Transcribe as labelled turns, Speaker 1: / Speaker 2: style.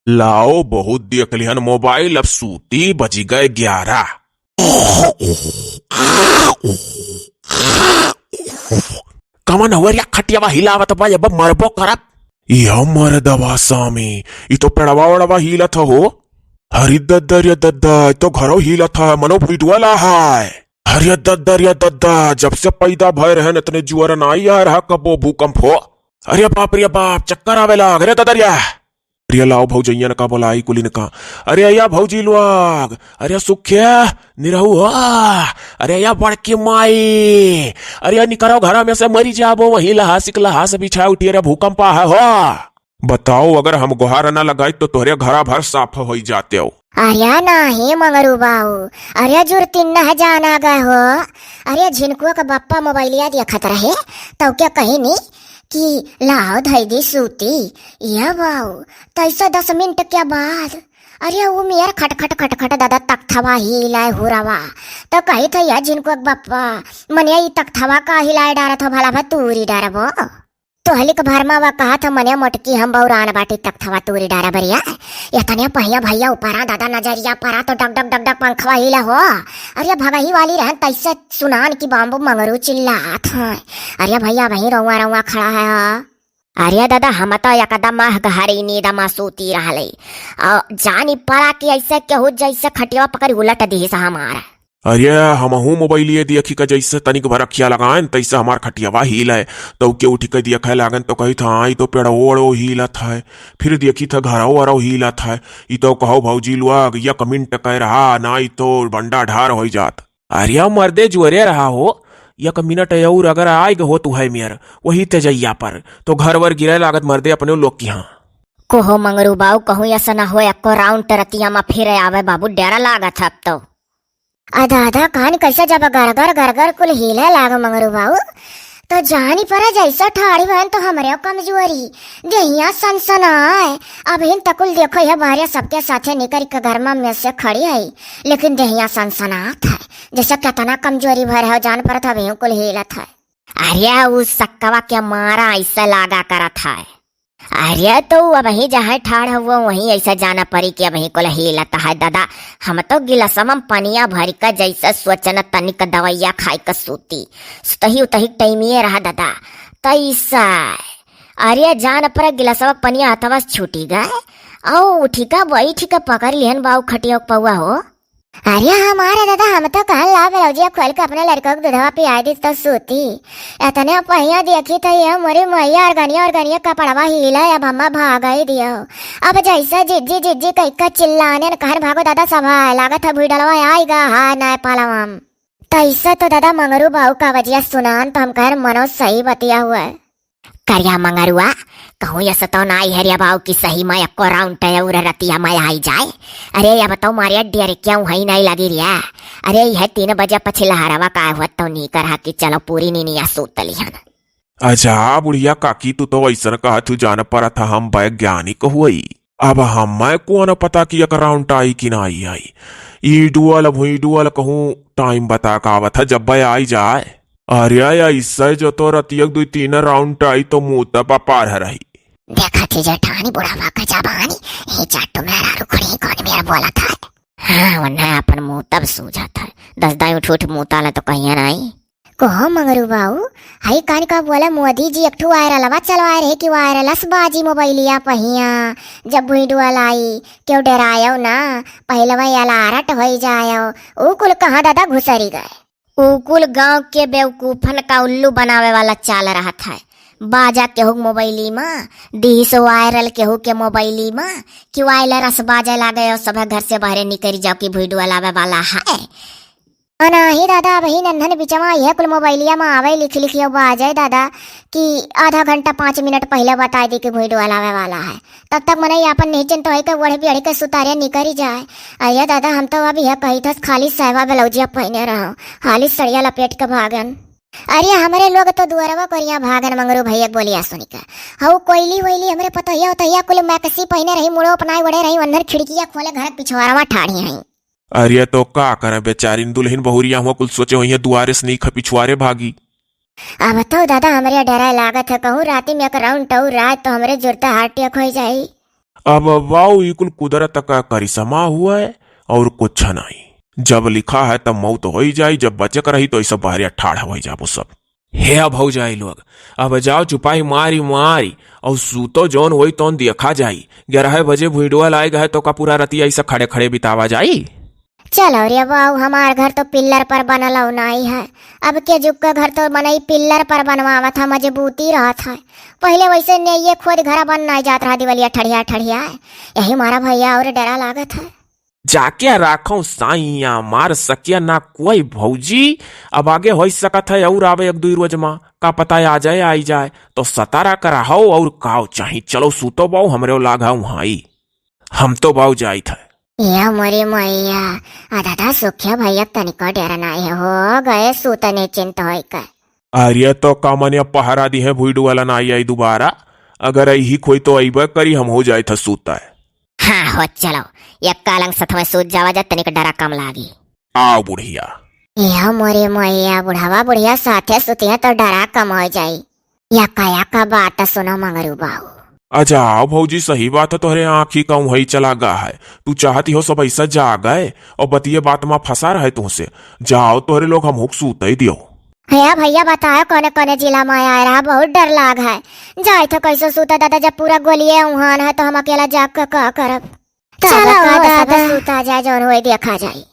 Speaker 1: लाओ बहुत देख लिहन मोबाइल, अब सूती, बजी गए 11। कमन हुआ या खटियावा हिलावत बा, अब मरबो करब। यह मरदवा सामी, ई तो पेड़वा वड़वा हिलत हो। हरि दद्दर या दद्दा, तो घरो हिलत है, मनो भीडवाला है। हरिया दद्दर या दद्दा, जब से पैदा भय रहे इतने जुअर नाई आ रहा, कबो भूकंप हो। अरे बाप रे बाप, चक्कर आवे लाग रे ददरिया। अरे लाओ भौजैया का बोलाई कुलिन का। अरे या भौजी लोग, अरे सुख्या निरहु हो। अरे या बड़की माई, अरे निकरो घर में से मरी जाबो, वही लहा से बिछा उठी रे, भूकंप है हो। बताओ अगर हम गुहार न लगाई तो तोहरे घरा भर साफ हो जाते हो।
Speaker 2: अरे नाही मंगरू बाऊ, अरे जुर तीन न जाना गए हो। अरे झिनकुआ का बप्पा मोबाइलिया देखत रहे, तो क्या कही नहीं कि लाओ धैदी सूती। या बाऊ तैसा 10 मिनट के बाद अरे वो मेयर खट दादा तख्तवा हिलाए हो रवा। तो कही था या झिनकुआ का बप्पा मनिया ई तख्तवा का हिलाए डारा था, भला भा तूरी डारबो। तो हलिक भरमा वा कहा था मनिया मोटकी हम बौरान बाटी तख्तवा तूरी डारा बरिया। यतने पहिया भैया ऊपरा दादा नजरिया परा तो डग डग डग डग पंखवा हिला हो। अरे भगही वाली रहन तैसे सुनान की बाम्बू मंगरू चिल्लात है। अरे भैया वही रउआ रउआ खड़ा है। अरे दादा हम तो एकदम गहरी नींद में सूती रहले, जानी पड़ा कि ऐसे केहू जैसे खटिया पकड़ उलट दी हमारा।
Speaker 1: अरे हमहू मोबाइलिए देखी का जैसे तनिक भर अखिया लगाएन तैसे हमार खटियावा हिल है। तो के उठी के देखे लागन तो कही था आई तो पेड़ ओड़ो हिलत है। फिर देखी था घरो वरो हिलत है। ई तो कहो भौजी लोग एक मिनट कह रहा ना, ई तो बंडा ढार हो जात। अरे मर्दे जुअरे रहा हो, एक मिनट और अगर आए हो तू है मेयर वही तेजैया पर तो घर वर गिरे लागत मर्दे अपने लोग की। हाँ
Speaker 2: कोहो मंगरू बाऊ कहूँ ऐसा ना हो, एको राउंड रतिया में फिर आवे बाबू, डेरा लागत अब तो। आधा आधा कान कैसा जब गरगर कुल हिले लाग मंगरू बाऊ, तो जानी परा जैसा ठाड़ी बहन तो हमारे कमजोरी देहिया सनसनाए। अब इन तकुल देखो यह बारिया सबके साथे निकर के घर में से खड़ी है, लेकिन देहिया सनसनात है जैसा कितना कमजोरी भर है, जान पर था भैया कुल हिलत है। अरे उस सक्कवा के मारा ऐसा लागा करत है। अरे तो अब वही जहाँ ठाड़ हुआ वहीं ऐसा जाना पड़ी कि अब वहीं को हिलता है दादा। हम तो गिलासम पनिया भर का जैसा सोचना तनिक दवाइया खाई का सूती तही उतही टाइमिए रहा दादा तैसा। अरे जान पर गिलासम पनिया हथवा छूटी गए औ उठी का वही ठीक पकड़ लिहन बाऊ खटिया पौआ हो। अरे हमारे दादा हम तो कहा ला ब्लाउजिया खोल के अपने लड़कों को दूधवा पिया दी तो सूती। इतने पहिया देखी तो ये मोरी मैया और कपड़वा हिला, अब हम भाग ही दियो। अब जैसा जिज्जी कई का चिल्लाने न कहन भागो दादा सभा लागत है भूडलवा आएगा हाय ना पालवाम। तैसा तो दादा मंगरू बाऊ का वजिया सुनान तो हम कह मनो सही बतिया हुआ है। करिया मंगरुआ कहूँ ये सतो नाई हरिया बाऊ की सही मैं को राउंड टयूर रतिया मैं आई जाए। अरे या बताओ मारिया डियर क्यों है नहीं लगी रिया। अरे यह 3 बजे पछिला हरावा का हुआ तो नहीं करा कि चलो पूरी नीनिया सूत लिहन।
Speaker 1: अच्छा बुढ़िया काकी तू तो ऐसा कहा तू जान पड़ा था हम वैज्ञानिक हुई। अब हम को न पता कि एक राउंड आई कि ना आई। ई डुअल भुई डुअल कहूँ टाइम बता का आवत है जब भाई आई जाए। अरे ऐसा जो तो रतियक 2-3 राउंड आई तो मुंह तब पार रही।
Speaker 2: देखा थी जेठानी बुढ़ावा का जबानी ये चाटू मेरा रुखड़ी कौन मेरा बोला था। हाँ वरना अपन मुंह तब सूझा था 10 दाई उठ मुंह ताला तो कहीं नहीं कोहो मंगरू बाऊ। हाई कान का बोला मोदी जी एक वायरलवा चलवाए रहे कि वायरलस बाजी मोबाइलिया पहिया जब भुईडुअल आई क्यों डरायो ना पहले वही अलारट हो जायो। ऊ कुल कहाँ दादा घुसरी गए। ऊ कुल गाँव के बेवकूफन का उल्लू बनावे वाला चाल रहा था। बाजा केहू मोबाइली में डिश वायरल केहू के मोबाइली में कि वायरस बाजा लागे और सब घर से बाहर निकल जाओ कि भुईडुअल आवे वाला है। नहीं दादा वही नन्हन बिचवा यह कुल मोबाइलिया में आवे लिखी बाजे दादा कि आधा घंटा 5 मिनट पहले बता दी कि भुईडुअल आवे वाला है। तब तक मने अपन नीचन तो है के वढ़ बिढ़ के सुतारिया निकल जाए। अरे दादा हम तो अभी यह कही था खाली सहवा ब्लाउजिया पहने रहो खाली सड़िया लपेट के भागन। अरे हमारे लोग तो दुआरवा करिया भागन मंगरू भैया बोलिया सुनी का हऊ कोयली वैली हमरे पतोहिया उतहिया कुल मैकसी पहने रही मुड़ो अपनाए बड़े रही अंदर खिड़किया खोले घर पिछवाड़वा ठाड़ी हैं।
Speaker 1: अरे तो का करे बेचारी दुल्हन बहुरिया हुआ कुल सोचे वही दुआरे से नहीं पिछुआरे भागी।
Speaker 2: अब तो दादा हमारे डरा लागत है कहूँ राती में एक राउंड टू रात तो हमारे जुड़ता हार्ट अटैक हो जाये।
Speaker 1: अब वाओ ये कुल कुदरत का करिश्मा हुआ है और कुछ नहीं। जब लिखा है तब मौत हो ही जाई, जब बचक रही तो ऐसा बहरिया ठाड़ हो जाबो सब। हे अब हो जाई लोग, अब जाओ चुपाई मारी मारी और सूतो जौन वही तौन देखा जाई। 11 बजे भुइडुआ लाई गए तो का पूरा रतिया ऐसा खड़े खड़े बितावा जाई।
Speaker 2: चलो रे बाऊ, हमार घर तो पिल्लर पर बनल नहीं है। अब के जुग का घर तो मनई पिल्लर पर बनवावा था, मजबूती रहा था। पहले वैसे नहीं ये खुद घर बन नहीं जात रहा, दिवलिया ठड़िया ठड़िया। यही मारा भैया और डरा लागत है।
Speaker 1: जाके राखो साइया मार सकिया ना कोई भौजी। अब आगे हो सकत है और आवे 1-2 रोज में का पता आ जाए आई जाए तो सतारा करा हो और काव चाही। चलो सूतो बाऊ हमरे लागा वहाई, हम तो बाऊ जाई था।
Speaker 2: ये मोरी मैया, दादा सुखिया भैया तनिको डर नहीं हो गए सूतने चिंत हो का।
Speaker 1: अरे तो कामनिया पहरा दी है भुइडू वाला ना आई दोबारा। अगर यही कोई तो अइबा करी हम हो जाए था सूता है।
Speaker 2: हाँ हो चलो, ये कालंग सथवा सूत जावा जा, तनिक डरा कम लागी।
Speaker 1: आओ बुढ़िया।
Speaker 2: यह मोरी मैया, बुढ़ावा बुढ़िया साथे सुतिया तो डरा कम हो जाई। या का बात सुनो मंगरू बाऊ।
Speaker 1: अच्छा आओ भौजी, सही बात है, तोहरे आँखी का वही चला गा है। तू चाहती हो सब ऐसा जा गए और बतिये बात में फंसा रहे तुमसे। जाओ तोहरे लोग हम हुक सूत ही दियो।
Speaker 2: भैया भैया बताओ कौन कौन जिला में आया रहा, बहुत डर लाग है। जाए तो कैसे सूता दादा, जब पूरा गोलिये उहान है तो हम अकेला जाग का करब। चलो दादा सूता जाए, जौन हुए देखा जाए।